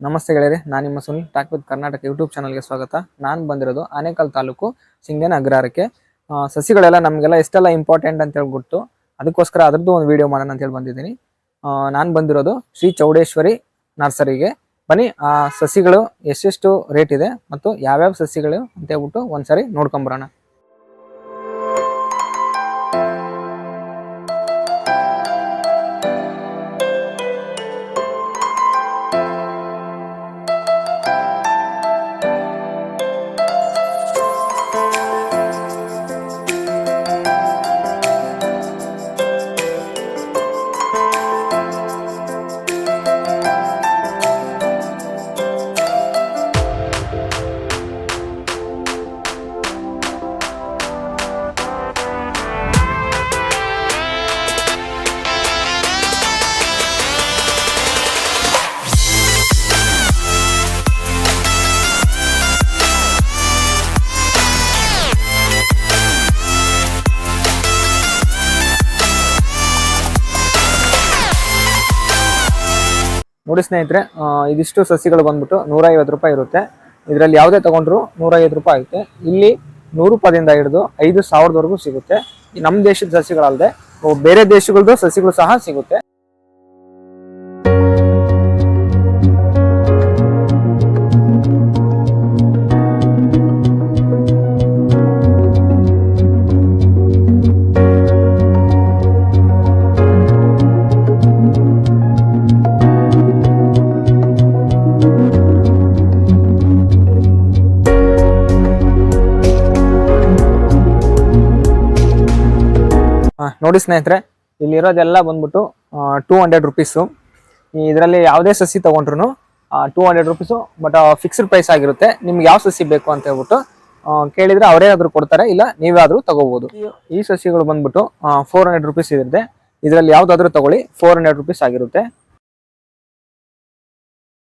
ನಮಸ್ತೆ ಗೆಳೆಯರೆ, ನಾನು ನಿಮ್ಮ Sunil talk with Karnataka YouTube ಚಾನಲ್ಗೆ ಸ್ವಾಗತ. ನಾನು ಬಂದಿರೋದು ಆನೇಕಲ್ ತಾಲೂಕು ಸಿಂಗೇನ ಅಗ್ರಹಾರಕ್ಕೆ. ಸಸಿಗಳೆಲ್ಲ ನಮಗೆಲ್ಲ ಎಷ್ಟೆಲ್ಲ ಇಂಪಾರ್ಟೆಂಟ್ ಅಂತ ಹೇಳ್ಬಿಟ್ಟು ಅದಕ್ಕೋಸ್ಕರ ಅದರದ್ದು ಒಂದು ವಿಡಿಯೋ ಮಾಡೋಣ ಅಂತ ಹೇಳಿ ಬಂದಿದ್ದೀನಿ. ನಾನು ಬಂದಿರೋದು ಶ್ರೀ ಚೌಡೇಶ್ವರಿ ನರ್ಸರಿಗೆ. ಬನ್ನಿ ಆ ಸಸಿಗಳು ಎಷ್ಟೆಷ್ಟು ರೇಟ್ ಇದೆ ಮತ್ತು ಯಾವ್ಯಾವ ಸಸಿಗಳು ಅಂತ ಹೇಳ್ಬಿಟ್ಟು ಒಂದ್ಸರಿ ನೋಡ್ಕೊಂಬರೋಣ. ನೋಡಿ ಸ್ನೇಹಿತರೆ, ಇದಿಷ್ಟು ಸಸಿಗಳು ಬಂದ್ಬಿಟ್ಟು 150 ರೂಪಾಯಿ ಇರುತ್ತೆ. ಇದರಲ್ಲಿ ಯಾವುದೇ ತಗೊಂಡ್ರು 150 ರೂಪಾಯಿ ಆಗುತ್ತೆ. ಇಲ್ಲಿ 100 ರೂಪಾಯಿಂದ ಹಿಡಿದು 5,000ವರೆಗೂ ಸಿಗುತ್ತೆ. ನಮ್ಮ ದೇಶದ ಸಸಿಗಳಲ್ಲದೆ ಬೇರೆ ದೇಶಗಳದ್ದು ಸಸಿಗಳು ಸಹ ಸಿಗುತ್ತೆ. ನೋಡಿ ಸ್ನೇಹಿತರೆ, ಇಲ್ಲಿರೋದೆಲ್ಲ ಬಂದ್ಬಿಟ್ಟು 200 ರುಪೀಸು. ಇದರಲ್ಲಿ ಯಾವುದೇ ಸಸಿ ತಗೊಂಡ್ರು 200 ರುಪೀಸು. ಬಟ್ ಫಿಕ್ಸ್ಡ್ ಪ್ರೈಸ್ ಆಗಿರುತ್ತೆ. ನಿಮ್ಗೆ ಯಾವ ಸಸಿ ಬೇಕು ಅಂತ ಹೇಳ್ಬಿಟ್ಟು ಕೇಳಿದ್ರೆ ಅವರೇ ಆದ್ರೂ ಕೊಡ್ತಾರೆ, ಇಲ್ಲ ನೀವೇ ಆದ್ರೂ ತಗೋಬಹುದು. ಈ ಸಸಿಗಳು ಬಂದ್ಬಿಟ್ಟು 400 ರುಪೀಸ್ ಇರುತ್ತೆ. ಇದರಲ್ಲಿ ಯಾವ್ದಾದ್ರು ತಗೊಳ್ಳಿ 400 ರುಪೀಸ್ ಆಗಿರುತ್ತೆ.